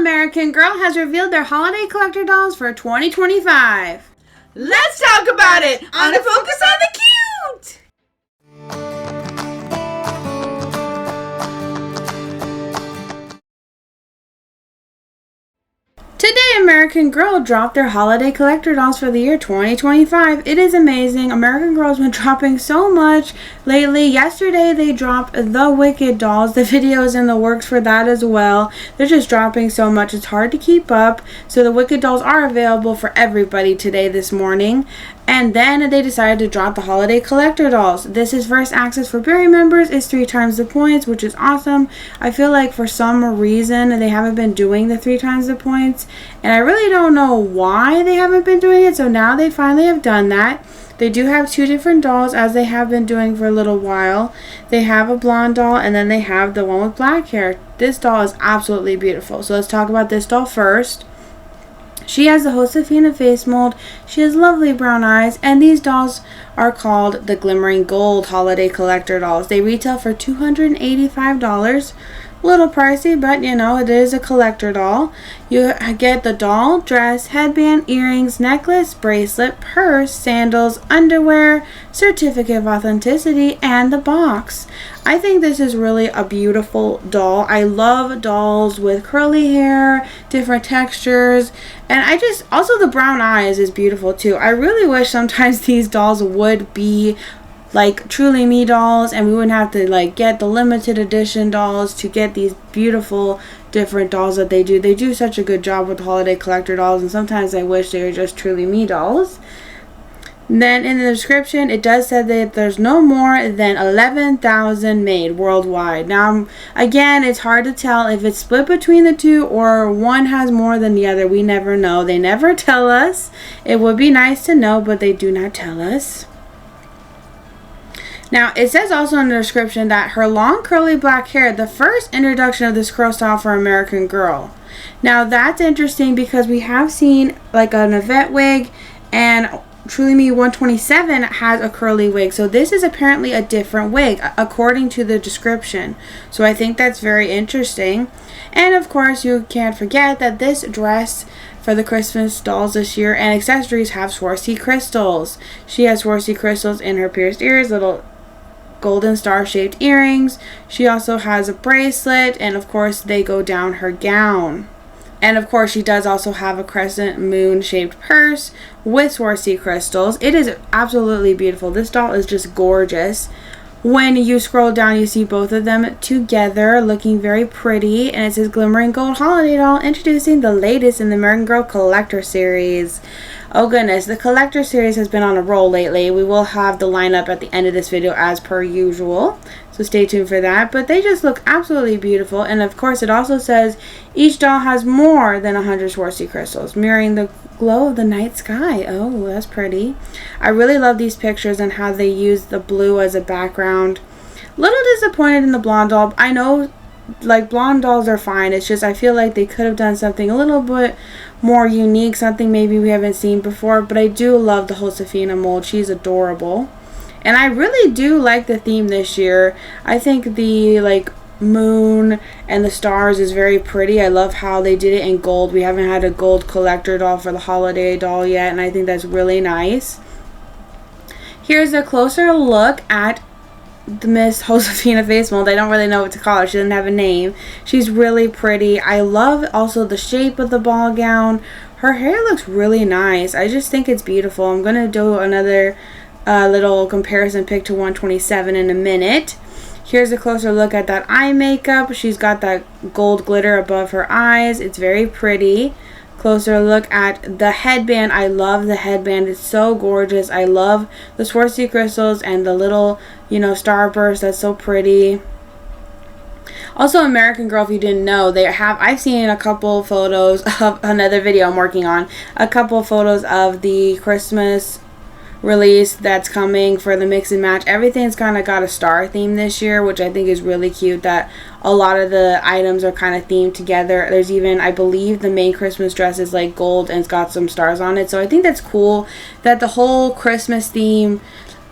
American Girl has revealed their holiday collector dolls for 2025. Let's talk about it on the Focus on the Cute! Today, American Girl dropped their holiday collector dolls for the year 2025. It is amazing. American Girl has been dropping so much lately. Yesterday, they dropped the Wicked dolls. The video is in the works for that as well. They're just dropping so much. It's hard to keep up. So the Wicked dolls are available for everybody today, this morning. And then they decided to drop the holiday collector dolls. This is first access for Berry members. It's 3 times the points, which is awesome. I feel like for some reason they haven't been doing the 3 times the points. And I really don't know why they haven't been doing it. So now they finally have done that. They do have 2 different dolls, as they have been doing for a little while. They have a blonde doll, and then they have the one with black hair. This doll is absolutely beautiful. So let's talk about this doll first. She has the Josefina face mold. She has lovely brown eyes, and these dolls are called the Glimmering Gold Holiday Collector Dolls. They retail for $285. A little pricey, but you know, it is a collector doll. You get the doll, dress, headband, earrings, necklace, bracelet, purse, sandals, underwear, certificate of authenticity, and the box. I think this is really a beautiful doll. I love dolls with curly hair, different textures, and also the brown eyes is beautiful too. I really wish sometimes these dolls would be like Truly Me dolls, and we wouldn't have to like get the limited edition dolls to get these beautiful different dolls that they do. They do such a good job with the holiday collector dolls, and sometimes I wish they were just Truly Me dolls. Then in the description, it does say that there's no more than 11,000 made worldwide. Now, again, it's hard to tell if it's split between the two or one has more than the other. We never know. They never tell us. It would be nice to know, but they do not tell us. Now, it says also in the description that her long curly black hair, the first introduction of this curl style for American Girl. Now, that's interesting because we have seen like an Yvette wig, and Truly Me 127 has a curly wig. So this is apparently a different wig according to the description. So I think that's very interesting. And of course, you can't forget that this dress for the Christmas dolls this year and accessories have Swarovski crystals. She has Swarovski crystals in her pierced ears, little golden star shaped earrings. She also has a bracelet, and of course they go down her gown. And of course she does also have a crescent moon shaped purse with Swarovski crystals. It is absolutely beautiful. This doll is just gorgeous. When you scroll down, you see both of them together looking very pretty, and it says Glimmering Gold Holiday Doll, introducing the latest in the American Girl Collector Series. Oh goodness, the Collector Series has been on a roll lately. We will have the lineup at the end of this video as per usual, so stay tuned for that. But they just look absolutely beautiful, and of course it also says each doll has more than 100 Swarovski crystals, mirroring the glow of the night sky. Oh, that's pretty. I really love these pictures and how they use the blue as a background. A little disappointed in the blonde doll. I know like blonde dolls are fine. It's just I feel like they could have done something a little bit more unique, something maybe we haven't seen before. But I do love the Josefina mold. She's adorable. And I really do like the theme this year. I think the like moon and the stars is very pretty. I love how they did it in gold. We haven't had a gold collector doll for the holiday doll yet, and I think that's really nice. Here's a closer look at the Miss Josefina face mold. I don't really know what to call her. She doesn't have a name. She's really pretty. I love also the shape of the ball gown. Her hair looks really nice. I just think it's beautiful. I'm going to do another little comparison pic to 127 in a minute. Here's a closer look at that eye makeup. She's got that gold glitter above her eyes. It's very pretty. Closer look at the headband. I love the headband. It's so gorgeous. I love the Swarovski crystals and the little, starburst. That's so pretty. Also, American Girl, if you didn't know, I've seen a couple photos of another video I'm working on. A couple photos of the Christmas release that's coming for the mix and match. Everything's kind of got a star theme this year, which I think is really cute, that a lot of the items are kind of themed together. There's even, I believe, the main Christmas dress is like gold and it's got some stars on it. So I think that's cool that the whole Christmas theme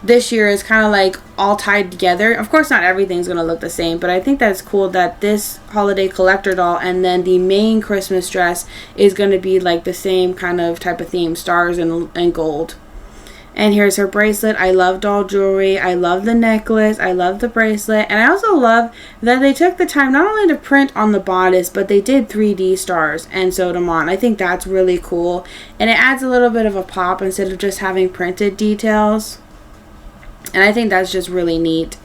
this year is kind of like all tied together. Of course, not everything's going to look the same, but I think that's cool that this holiday collector doll and then the main Christmas dress is going to be like the same kind of type of theme, stars and gold. And here's her bracelet. I love doll jewelry. I love the necklace. I love the bracelet. And I also love that they took the time not only to print on the bodice, but they did 3D stars and sewed them on. I think that's really cool. And it adds a little bit of a pop instead of just having printed details. And I think that's just really neat.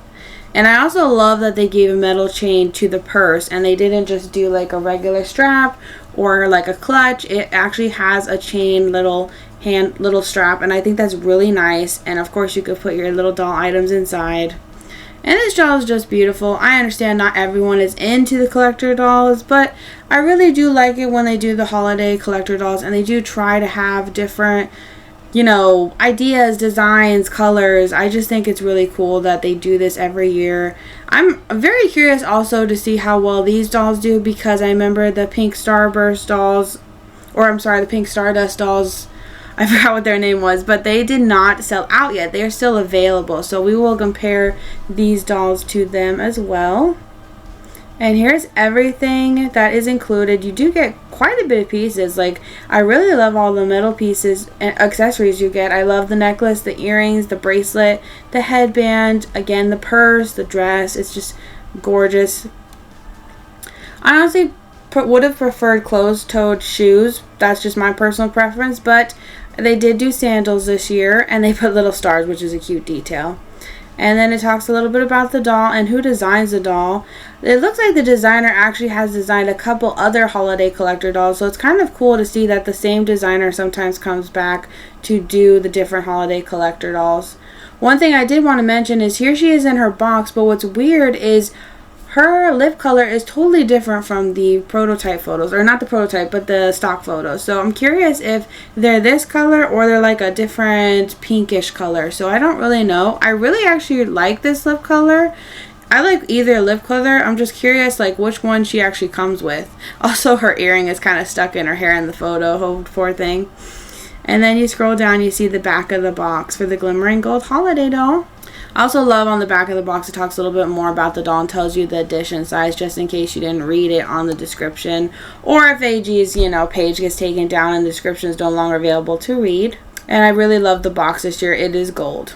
And I also love that they gave a metal chain to the purse. And they didn't just do like a regular strap or like a clutch. It actually has a chain little strap, and I think that's really nice. And of course you could put your little doll items inside. And this doll is just beautiful. I understand not everyone is into the collector dolls, but I really do like it when they do the holiday collector dolls and they do try to have different, you know, ideas, designs, colors. I just think it's really cool that they do this every year. I'm very curious also to see how well these dolls do, because I remember the pink starburst dolls, or I'm sorry, the pink stardust dolls, I forgot what their name was, but they did not sell out yet. They are still available, so we will compare these dolls to them as well. And here's everything that is included. You do get quite a bit of pieces. Like, I really love all the metal pieces and accessories you get. I love the necklace, the earrings, the bracelet, the headband, again, the purse, the dress. It's just gorgeous. I honestly would have preferred closed-toed shoes. That's just my personal preference, but they did do sandals this year, and they put little stars, which is a cute detail. And then it talks a little bit about the doll and who designs the doll. It looks like the designer actually has designed a couple other holiday collector dolls, so it's kind of cool to see that the same designer sometimes comes back to do the different holiday collector dolls. One thing I did want to mention is here she is in her box, but what's weird is her lip color is totally different from the prototype photos, or not the prototype, but the stock photos. So I'm curious if they're this color or they're like a different pinkish color. So I don't really know. I really actually like this lip color. I like either lip color. I'm just curious like which one she actually comes with. Also, her earring is kind of stuck in her hair in the photo. Oh, poor thing. And then you scroll down, you see the back of the box for the Glimmering Gold Holiday doll. I also love on the back of the box it talks a little bit more about the doll and tells you the edition size, just in case you didn't read it on the description, or if AG's, you know, page gets taken down and the description is no longer available to read. And I really love the box this year. It is gold.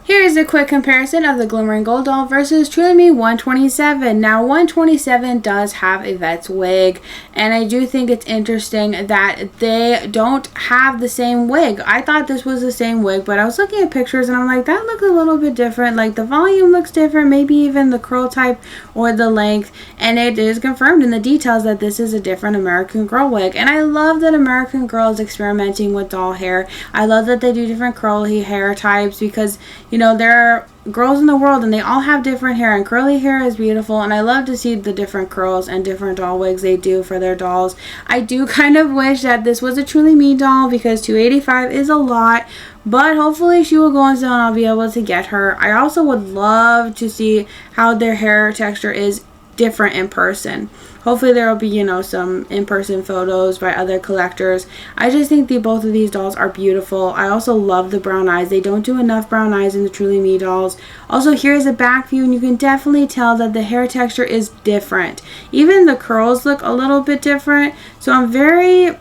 Here is a quick comparison of the Glimmering Gold doll versus Truly Me 127. Now, 127 does have a vet's wig, and I do think it's interesting that they don't have the same wig. I thought this was the same wig, but I was looking at pictures and I'm like, that looks a little bit different. Like, the volume looks different, maybe even the curl type or the length, and it is confirmed in the details that this is a different American Girl wig. And I love that American Girl is experimenting with doll hair. I love that they do different curly hair types, because, you know, there are girls in the world and they all have different hair, and curly hair is beautiful, and I love to see the different curls and different doll wigs they do for their dolls. I do kind of wish that this was a Truly Me doll, because $285 is a lot, but hopefully she will go on sale and I'll be able to get her. I also would love to see how their hair texture is different in person. Hopefully there will be, you know, some in-person photos by other collectors. I just think both of these dolls are beautiful. I also love the brown eyes. They don't do enough brown eyes in the Truly Me dolls. Also, here's a back view, and you can definitely tell that the hair texture is different. Even the curls look a little bit different. So I'm very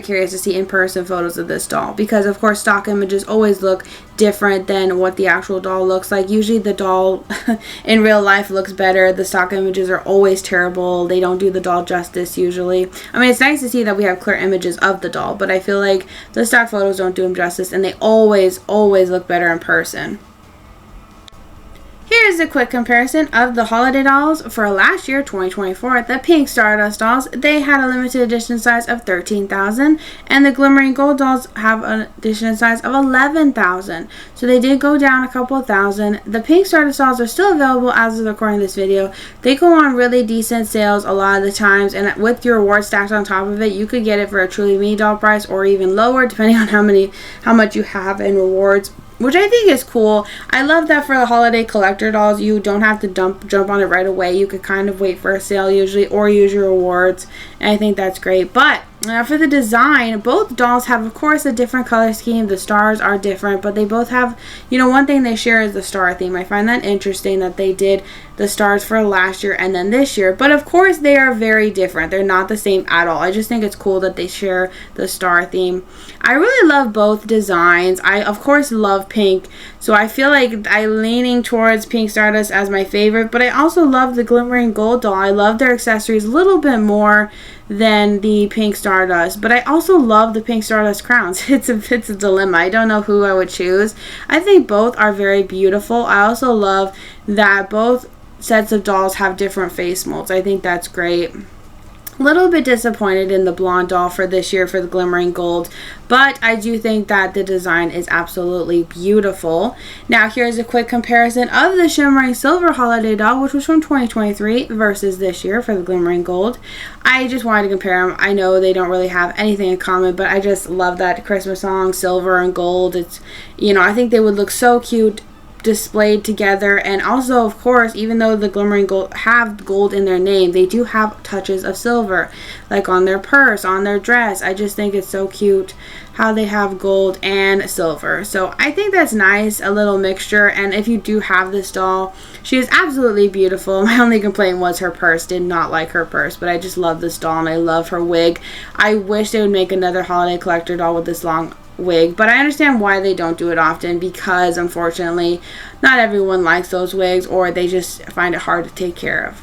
curious to see in-person photos of this doll, because of course stock images always look different than what the actual doll looks like. Usually the doll in real life looks better. The stock images are always terrible. They don't do the doll justice usually. I mean, it's nice to see that we have clear images of the doll, but I feel like the stock photos don't do them justice, and they always look better in person. Here's a quick comparison of the holiday dolls for last year, 2024. The Pink Stardust dolls, they had a limited edition size of 13,000, and the Glimmering Gold dolls have an edition size of 11,000. So they did go down a couple thousand. The Pink Stardust dolls are still available as of recording this video. They go on really decent sales a lot of the times, and with your rewards stacked on top of it, you could get it for a Truly Me doll price or even lower, depending on how much you have in rewards, which I think is cool. I love that for the holiday collector dolls, you don't have to jump on it right away. You could kind of wait for a sale usually, or use your rewards, and I think that's great. But Now for the design, both dolls have, of course, a different color scheme. The stars are different, but they both have, one thing they share is the star theme. I find that interesting that they did the stars for last year and then this year. But of course, they are very different. They're not the same at all. I just think it's cool that they share the star theme. I really love both designs. I, of course, love pink. So I feel like I'm leaning towards Pink Stardust as my favorite. But I also love the Glimmering Gold doll. I love their accessories a little bit more than the Pink Stardust, but I also love the Pink Stardust crowns. It's a dilemma. I don't know who I would choose. I think both are very beautiful. I also love that both sets of dolls have different face molds. I think that's great. A little bit disappointed in the blonde doll for this year for the Glimmering Gold, but I do think that the design is absolutely beautiful. Now here's a quick comparison of the Shimmering Silver Holiday doll, which was from 2023 versus this year for the Glimmering Gold. I just wanted to compare them. I know they don't really have anything in common, but I just love that Christmas song, silver and gold. It's, I think they would look so cute displayed together. And also, of course, even though the Glimmering Gold have gold in their name, they do have touches of silver, like on their purse, on their dress. I just think it's so cute how they have gold and silver. So I think that's nice, a little mixture. And if you do have this doll, she is absolutely beautiful. My only complaint was her purse. Did not like her purse, but I just love this doll and I love her wig. I wish they would make another holiday collector doll with this long wig, but I understand why they don't do it often, because unfortunately not everyone likes those wigs, or they just find it hard to take care of.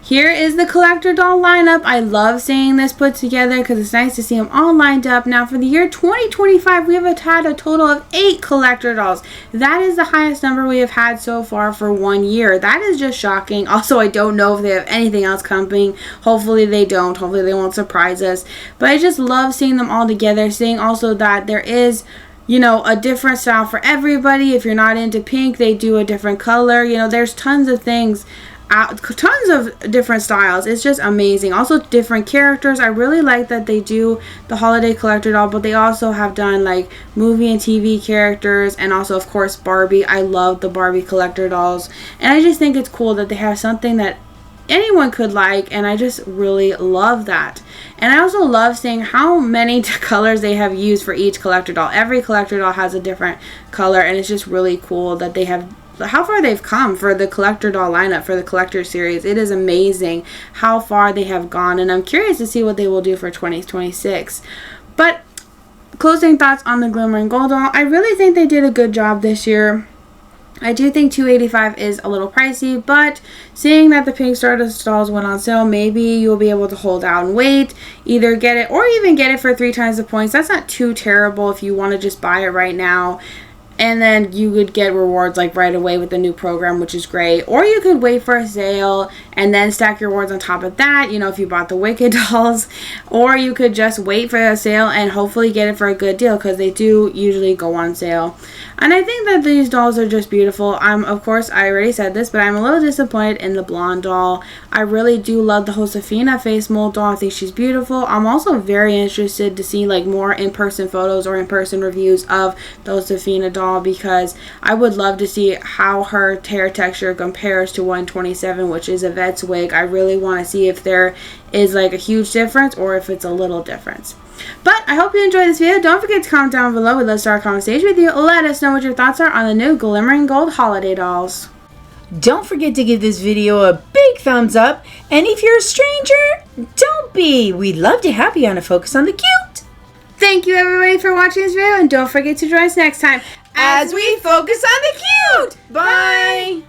Here is the collector doll lineup. I love seeing this put together because it's nice to see them all lined up. Now for the year 2025, we have had a total of 8 collector dolls. That is the highest number we have had so far for one year. That is just shocking. Also, I don't know if they have anything else coming. Hopefully they don't. Hopefully they won't surprise us. But I just love seeing them all together. Seeing also that there is a different style for everybody. If you're not into pink, they do a different color. There's tons of things. Tons of different styles. It's just amazing. Also different characters. I really like that they do the holiday collector doll, but they also have done like movie and TV characters, and also of course Barbie. I love the Barbie collector dolls, and I just think it's cool that they have something that anyone could like, and I just really love that. And I also love seeing how many colors they have used for each collector doll. Every collector doll has a different color, and it's just really cool that they have how far they've come for the collector doll lineup for the collector series. It is amazing how far they have gone, and I'm curious to see what they will do for 2026. But closing thoughts on the Glimmering Gold doll, I really think they did a good job this year. I do think $285 is a little pricey, but seeing that the Pink Stardust dolls went on sale, maybe you'll be able to hold out and wait, either get it or even get it for 3 times the points. That's not too terrible if you want to just buy it right now. And then you would get rewards like right away with the new program, which is great. Or you could wait for a sale and then stack your rewards on top of that, if you bought the Wicked dolls. Or you could just wait for a sale and hopefully get it for a good deal, because they do usually go on sale. And I think that these dolls are just beautiful. Of course, I already said this, but I'm a little disappointed in the blonde doll. I really do love the Josefina face mold doll. I think she's beautiful. I'm also very interested to see like more in-person photos or in-person reviews of the Josefina doll, because I would love to see how her hair texture compares to 127, which is Yvette's wig. I really want to see if there is like a huge difference or if it's a little difference. But I hope you enjoyed this video. Don't forget to comment down below. We'd love to start a conversation with you. Let us know what your thoughts are on the new Glimmering Gold holiday dolls. Don't forget to give this video a big thumbs up. And if you're a stranger, don't be. We'd love to have you on a Focus on the Cute. Thank you everybody for watching this video, and don't forget to join us next time as we focus on the cute. Bye.